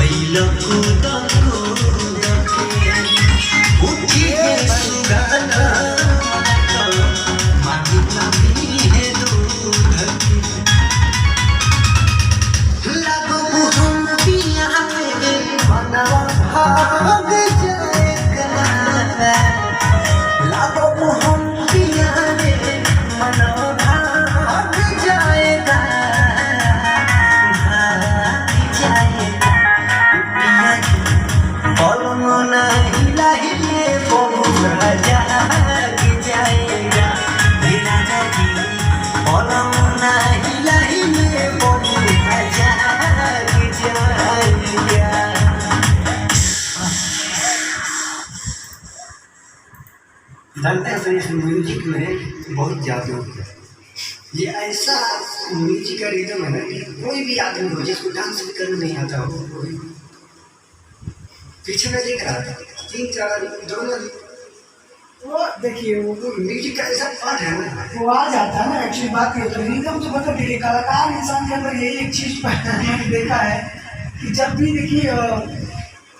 गइल कूद कूद के उठी है सुगाना मांगी मांगी है दूध के लागो हम पिया में मनवा भाग जाएगा लागो हम पिया में मनवा भाग जाएगा भाग जाएगा पिया पलंग हिला हिले बहुरा जाग जाएगा राजा जी पलंग हिला हिले बहुरा जाग जाएगा। जानते हैं इस म्यूजिक में बहुत जादू है। ये ऐसा म्यूजिक का रिदम है ना कि कोई भी आदमी हो जिसको डांस भी करने नहीं आता हो कोई पीछे में देख रहा था 3-4 दोनों वो देखिए वो म्यूजिक का ऐसा पार्ट है ना वो आ जाता है ना। एक्चुअली बात ये तो रिदम तो मतलब देखिए कलाकार इंसान के अंदर यही एक चीज मैंने देखा है कि जब भी देखिए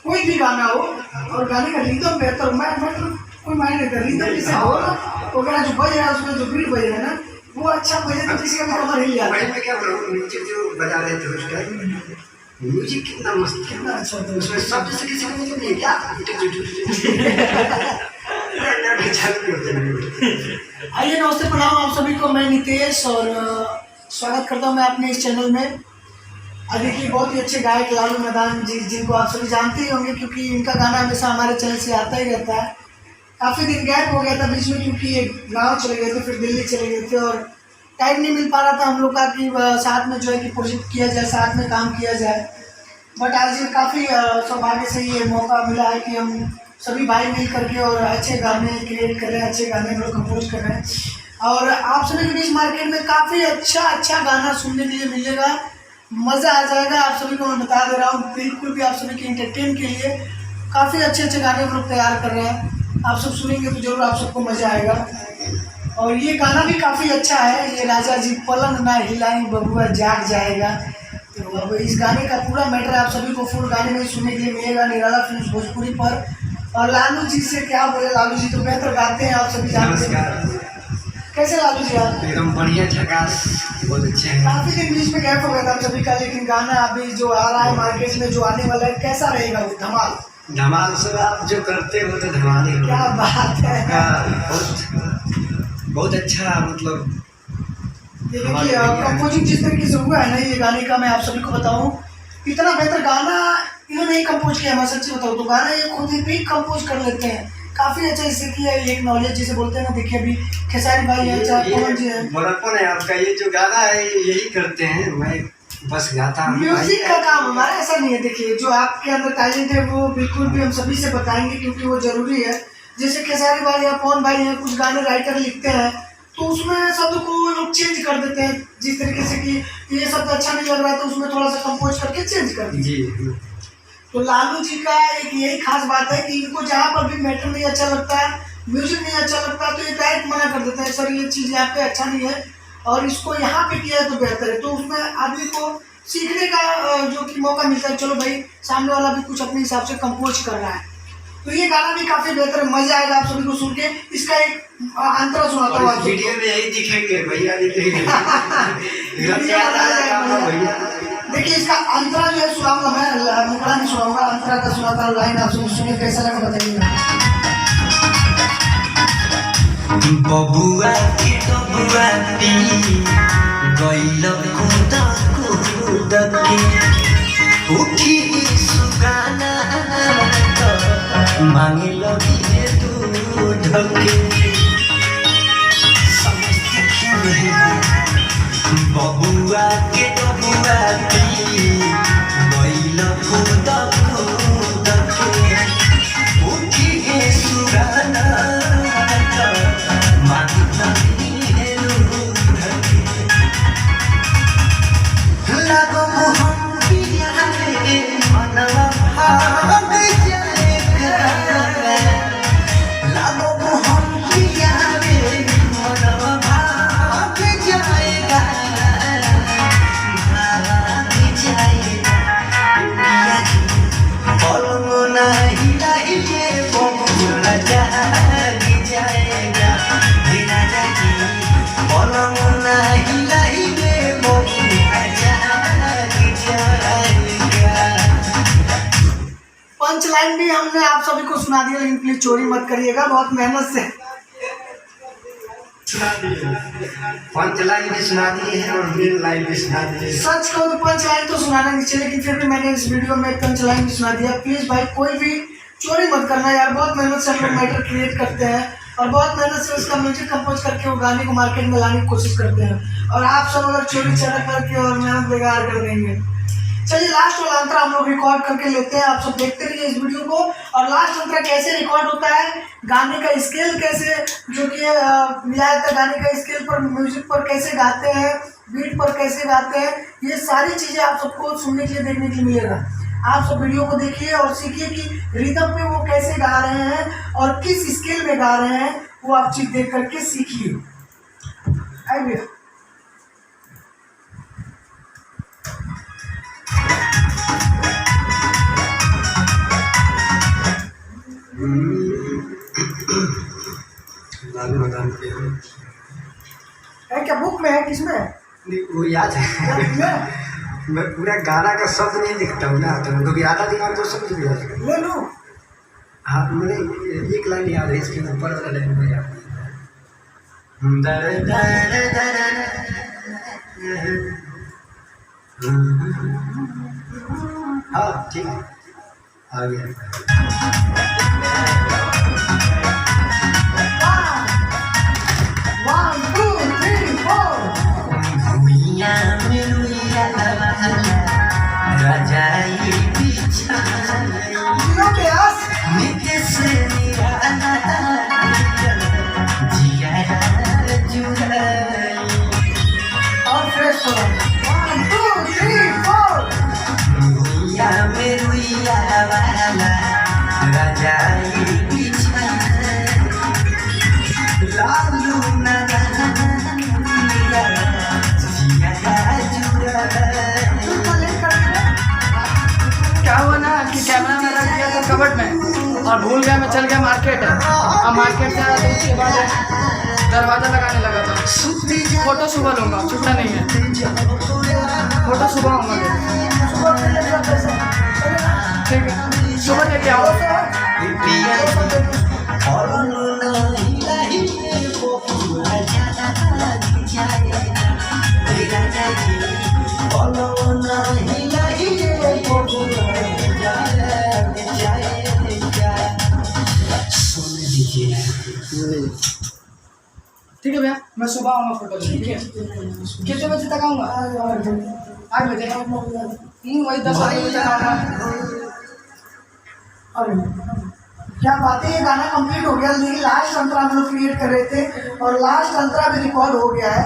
कोई भी गाना हो और गाने का रिदम बेहतर मैं मतलब कोई मायने नहीं कर रिदम जैसे हो ना वो गाना जो बज रहा है उसमें जो बीट बज रहा है ना वो अच्छा बजे तो किसी का भी कमर हिल जाता है। मैं क्या बोल रहा हूँ म्यूजिक जो बजा रहे थे उसका म्यूजिक कितना मस्त कितना अच्छा था उसमें शब्द से किसी को मतलब नहीं क्या आइए नमस्ते प्रणाम आप सभी को। मैं नितेश और स्वागत करता हूँ मैं अपने इस चैनल में। देखिए बहुत ही अच्छे गायक लालू मैदान जी जिनको आप सभी जानते ही होंगे क्योंकि इनका गाना हमेशा हमारे चैनल से आता ही रहता है। काफ़ी दिन गैप हो गया था बीच में क्योंकि एक गाँव चले गए थे फिर दिल्ली चले गए थे और टाइम नहीं मिल पा रहा था हम लोग का कि साथ में जो है कि प्रोजेक्ट किया जाए साथ में काम किया जाए। बट आज काफ़ी सौभाग्य से ये मौका मिला है कि हम सभी भाई मिल करके और अच्छे गाने क्रिएट कर रहे हैं अच्छे गाने हम लोग कंपोज कर रहे हैं और आप सभी के बीच मार्केट में काफ़ी अच्छा गाना सुनने के लिए मिलेगा। मज़ा आ जाएगा। आप सभी को मैं बता दे रहा हूँ बिल्कुल भी आप सभी के इंटरटेन के लिए काफ़ी अच्छे गाने हम लोग तैयार कर रहे हैं। आप सब सुनेंगे तो जरूर आप सबको मज़ा आएगा और ये गाना भी काफ़ी अच्छा है। ये राजा जी पलंग ना हिलाई बबुआ जाग जाएगा। तो अब इस गाने का पूरा मैटर आप सभी को फुल गाने में सुनने के लिए मिलेगा निराला फिल्म भोजपुरी पर। और लालू जी से क्या बोले लालू जी तो बेहतर गाते हैं आप सभी जानते हैं। कैसे लालू जी आप? एकदम बढ़िया झकास बहुत अच्छे हैं। काफ़ी दिन बीच में गैप हो गया था आप सभी का लेकिन गाना अभी जो आ रहा है मार्केट में जो आने वाला है कैसा रहेगा वो धमाल धमाल सब आप जो करते हो तो धमाल ही क्या बात है। बहुत अच्छा मतलब देखिए कंपोजिंग जिस तरीके से हुआ है ना ये गाने का मैं आप सभी को बताऊं इतना बेहतर गाना इन्होंने ही कंपोज किया। मैं सच्ची बताऊं तो गाना ये खुद ही कंपोज कर लेते हैं काफ़ी अच्छा इससे किया है। एक नॉलेज जिसे बोलते हैं ना देखिए अभी खेसारी भाई है चाहे पवन जी है बड़प्पन है आपका। ये जो गाना है यही करते हैं मैं बस गाता हूँ। म्यूजिक का काम हमारा ऐसा नहीं है। देखिए जो आपके अंदर टैलेंट है वो बिल्कुल भी हम सभी से बताएंगे क्योंकि वो जरूरी है। जैसे खेसारी भाई या पवन भाई हैं कुछ गाने राइटर लिखते हैं तो उसमें शब्द को लोग चेंज कर देते हैं जिस तरीके से कि ये शब्द अच्छा नहीं लग रहा है तो उसमें थोड़ा सा कंपोज करके चेंज कर दीजिए। तो लालू जी का एक यही खास बात है कि इनको जहाँ पर भी मैटर नहीं अच्छा लगता है म्यूजिक नहीं अच्छा लगता तो ये डायरेक्ट मना कर देता है सर ये चीज़ यहाँ पे अच्छा नहीं है और इसको यहाँ पे किया है तो बेहतर है। तो उसमें आदमी को सीखने का जो कि मौका मिलता है चलो भाई सामने वाला भी कुछ अपने हिसाब से कंपोज कर रहा है। तो ये गाना भी काफ़ी बेहतर है मज़ा आएगा आप सभी को सुन के। इसका एक अंतरा सुनाता हूँ वीडियो में यही दिखेंगे भैया दिखेंगे देखिए इसका अंतरा जो है सुनाऊंगा मैं मुकड़ा नहीं सुनाऊंगा अंतरा का सुनाता हूँ लाइन आप सब सुनिए कैसा लगा बताइएगा। बबुआ के बबुआ पी गइल कूद कूद के उठी सुगाना मांगे लगी है दूध के समझते क्यों नहीं बबुआ के बबुआ पी गइल कूद कूद के उठी सुगाना लागो हम लाइन भी हमने आप सभी को सुना दिया, लेकिन प्लीज चोरी मत करिएगा, बहुत मेहनत से सुना दिए, पंच लाइन भी सुना दिए हैं और मेन लाइन भी सुना दिए। सच कहो तो पंच लाइन तो सुनाना नहीं चाहिए, लेकिन फिर भी मैंने इस वीडियो में पंच लाइन भी सुना दिया। प्लीज भाई कोई भी चोरी मत करना यार, बहुत मेहनत से हम लोग मैटर क्रिएट करते हैं और बहुत मेहनत से उसका म्यूजिक कंपोज करके वो गाने को मार्केट में लाने की कोशिश करते हैं, और आप सब अगर चोरी चटक करके और मेहनत बेकार कर देंगे। चलिए लास्ट वाला अंतरा हम लोग रिकॉर्ड करके लेते हैं, आप सब देखते रहिए इस वीडियो को। और लास्ट अंतरा कैसे रिकॉर्ड होता है, गाने का स्केल कैसे जो कि मिलाया था, गाने का स्केल पर म्यूजिक पर कैसे गाते हैं, बीट पर कैसे गाते हैं, ये सारी चीज़ें आप सबको सुनने के लिए देखने के लिए मिलेगा। आप सब वीडियो को देखिए और सीखिए कि रिदम पे वो कैसे गा रहे हैं और किस स्केल में गा रहे हैं, वो आप चीज़ देख करके सीखिए। आइए लालू मैदान पे है क्या बुक में है, किसमें है? नहीं, वो याद है। बुक में? मैं पूरा गाना का शब्द नहीं लिखता हूँ ना, तो कभी आधा दिमाग तो शब्द भी याद है। ले लूं? हाँ, मुझे एक लाइन याद है, इसके ऊपर वाला लाइन मुझे याद नहीं। दर दर दर हाँ ठीक है, आ गया। One, two, three, four. भुइया में रुइया रजाई बिछाई जियो प्यास। निकेश जिया जुड़ाई और फ्रेश हो। One, two, three, four. भुइया में रुइया रजाई बिछाई लालू क्या हुआ ना कि कैमरा में रख दिया था कबर्ड में और भूल गया, मैं चल गया मार्केट। अब मार्केट से आया तो उसके बाद दरवाज़ा लगाने लगा था। फोटो सुबह लूँगा, छुट्टा नहीं है, फोटो सुबह आऊँगा। ठीक है, सुबह लेके आओ। ठीक है भैया, मैं सुबह आऊँगा फोटो लेके। ठीक है, कितने बजे तक आऊँगा? 8 बजे। वही 10 बजे तक आऊँगा। अरे क्या बात है, ये गाना कंप्लीट हो गया, लेकिन लास्ट अंतरा हम लोग क्रिएट कर रहे थे और लास्ट अंतरा भी रिकॉर्ड हो गया है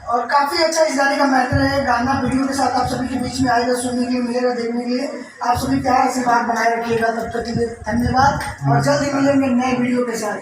और काफ़ी अच्छा इस गाने का मैटर है। गाना वीडियो के साथ आप सभी के बीच में आएगा, सुनने के लिए मिलेगा, देखने के लिए। आप सभी प्यार से बात बनाए रखिएगा, तब तक के लिए धन्यवाद और जल्दी मिलेंगे नए वीडियो के साथ।